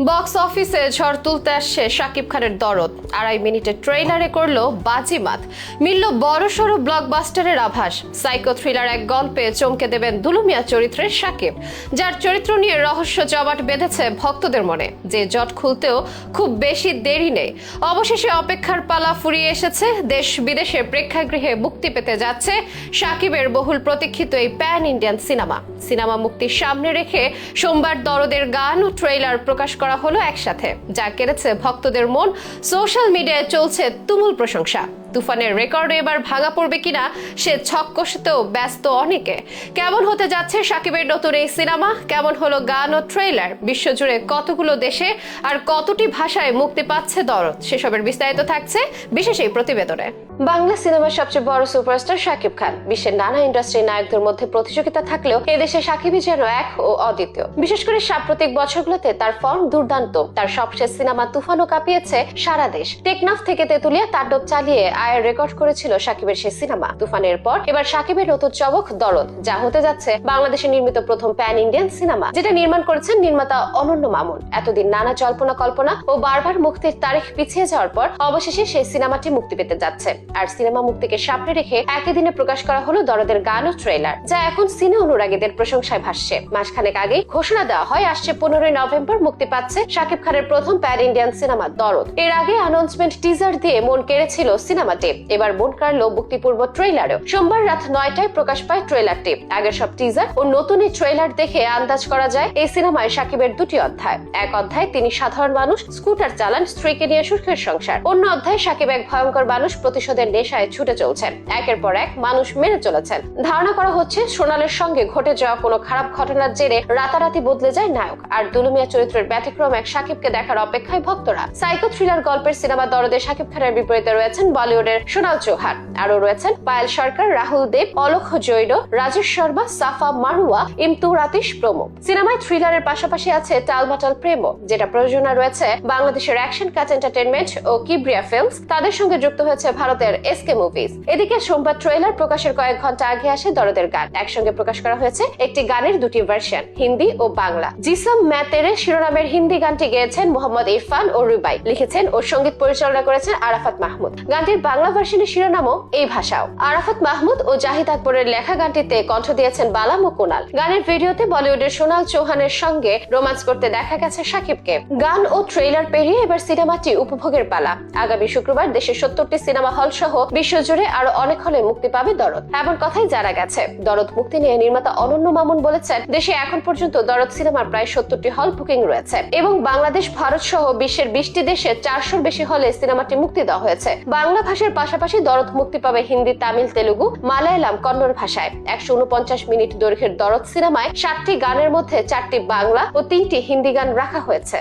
Box অফিসে ঝড় তুলতে আসছে শাকিব খানের দরদ। 2.5 মিনিটের ট্রেইলারে করলো বাজিমাত, মিলল বড়সড় ব্লকবাস্টারের আভাস। সাইকো থ্রিলার এক গল্পে চমকে দেবেন দুলু মিয়া চরিত্রের শাকিব, যার চরিত্র নিয়ে রহস্য জমাট বেঁধেছে ভক্তদের মনে। যে জট খুলতেও খুব বেশি দেরি নেই, অবশেষে অপেক্ষার পালা ফুরিয়ে এসেছে। দেশ বিদেশে প্রেক্ষাগৃহে মুক্তি পেতে যাচ্ছে শাকিবের বহুল প্রতীক্ষিত এই প্যান ইন্ডিয়ান সিনেমা মুক্তির সামনে রেখে সোমবার দরদের গান ও ট্রেইলার প্রকাশ করা হলো একসাথে, যা কেড়েছে ভক্তদের মন। সোশ্যাল মিডিয়ায় চলছে তুমুল প্রশংসা। তুফানের রেকর্ড এবার ভাঙা পড়বে কিনা সে ছক কষতেও ব্যস্ত অনেকে। কেমন হতে যাচ্ছে শাকিবের নতুন এই সিনেমা, কেমন হলো গান ও ট্রেইলার, বিশ্বজুড়ে কতগুলো দেশে আর কতটি ভাষায় মুক্তি পাচ্ছে দরদ, সেসবের বিস্তারিত থাকছে বিশেষ এই প্রতিবেদনে। বাংলা সিনেমার সবচেয়ে বড় সুপারস্টার শাকিব খান। বিশ্বের নানা ইন্ডাস্ট্রির নায়কদের মধ্যে প্রতিযোগিতা থাকলেও এদেশে শাকিবই যেন এক ও অদ্বিতীয়। বিশেষ করে সাম্প্রতিক বছরগুলোতে তার ফর্ম দুর্দান্ত। তার সবশেষ সিনেমা তুফানও কাঁপিয়েছে সারা দেশ। টেকনাফ থেকে তেতুলিয়া তাণ্ডব চালিয়ে আয়ের রেকর্ড করেছিল শাকিবের সেই সিনেমা। তুফানের পর এবার শাকিবের নতুন চমক দরদ, যা হতে যাচ্ছে বাংলাদেশে নির্মিত প্রথম প্যান ইন্ডিয়ান সিনেমা, যেটা নির্মাণ করেছেন নির্মাতা অনন্য মামুন। এতদিন নানা জল্পনা কল্পনা ও বারবার মুক্তির তারিখ পিছিয়ে যাওয়ার পর অবশেষে সেই সিনেমাটি মুক্তি পেতে যাচ্ছে। আর সিনেমা মুক্তিকে সামনে রেখে একই দিনে প্রকাশ করা হলো দরদের গান ও ট্রেইলার, যা এখন সিনে অনুরাগীদের প্রশংসায় ভাসছে। মাসখানেক আগেই ঘোষণা দেওয়া হয় আসছে 15 নভেম্বর মুক্তি পাচ্ছে শাকিব খানের প্রথম প্যান ইন্ডিয়ান সিনেমা দরদ। এর আগে অ্যানাউন্সমেন্ট টিজার দিয়ে মন কেড়েছিল সিনেমাটি, এবার মন কাড়লো মুক্তিপূর্ব ট্রেইলারও। সোমবার রাত 9টায় প্রকাশ পায় ট্রেইলারটি। আগের সব টিজার ও নতুন এই ট্রেইলার দেখে আন্দাজ করা যায় এই সিনেমায় শাকিবের দুটি অধ্যায়। এক অধ্যায় তিনি সাধারণ মানুষ, স্কুটার চালান, স্ত্রীকে নিয়ে সুখের সংসার। অন্য অধ্যায় শাকিব এক ভয়ঙ্কর মানুষ, প্রতিশোধের নেশায় ছুটে চলছেন, একের পর এক মানুষ মেরে চলেছেন। ধারণা করা হচ্ছে সোনালের সঙ্গে ঘটে যাওয়া কোনো খারাপ ঘটনার জেরে রাতারাতি বদলে যায় নায়ক। আর দুলু মিয়া চরিত্রের ব্যতিক্রম এক শাকিবকে দেখার অপেক্ষায় ভক্তরা। সাইকো থ্রিলার গল্পের সিনেমা দরদে শাকিব খানের বিপরীতে রয়েছেন বলিউডের সোনাল চৌহান, আরো রয়েছেন পায়েল সরকার, রাহুল দেব, অলোক জৈন, রাজেশ শর্মা, সাফা মারুয়া, ইমতুর আতিশ প্রমুখ। সিনেমায় থ্রিলারের পাশাপাশি আছে টালমাটাল প্রেমও, যেটা প্রযোজনা রয়েছে বাংলাদেশের অ্যাকশন কাজ এন্টারটেইনমেন্ট ও কিবরিয়া ফিল্মস। তাদের সঙ্গে যুক্ত হয়েছে ভারতের এসকে মুভিজ। এদিকে সোমবার ট্রেইলার প্রকাশের কয়েক ঘন্টা আগে আসে দরদের গান। একসঙ্গে প্রকাশ করা হয়েছে একটি গানের দুটি ভার্সন, হিন্দি ও বাংলা। জিসম ম্যাতেরে শিরোনামের হিন্দি গানটি গেয়েছেন মোহাম্মদ ইরফান ও রুবাই, লিখেছেন ও সঙ্গীত পরিচালনা করেছেন আরাফাত মাহমুদ। গানটির বাংলা ভার্সনের শিরোনামও এই ভাষাও। আরাফাত মাহমুদ ও জাহিদ আকবরের লেখা গানটিতে কণ্ঠ দিয়েছেন বালাম ও কুনাল। গানের ভিডিওতে বলিউডের সোনাল চৌহানের সঙ্গে রোমান্স করতে দেখা গেছে শাকিবকে। গান ও ট্রেইলার পেরিয়ে এবার সিনেমাটি উপভোগের পালা। আগামী শুক্রবার দেশে 70টি সিনেমা হল সহ বিশ্বজুড়ে আরো অনেক হলে মুক্তি পাবে দরদ, এমন কথাই জানা গেছে। দরদ মুক্তি নিয়ে নির্মাতা অনন্য মামুন বলেছেন, দেশে এখন পর্যন্ত দরদ সিনেমার প্রায় 70টি হল বুকিং রয়েছে এবং বাংলাদেশ, ভারত সহ বিশ্বের 20টি দেশে 400-র বেশি হলে সিনেমাটি মুক্তি দেওয়া হয়েছে। বাংলা ভাষার পাশাপাশি দরদ মুক্তি পাবে হিন্দি, তামিল, তেলুগু, মালায়ালাম, কন্নড় ভাষায়। 149 মিনিট দৈর্ঘ্যের দরদ সিনেমায় 7টি গানের মধ্যে 4টি বাংলা ও 3টি হিন্দি গান রাখা হয়েছে।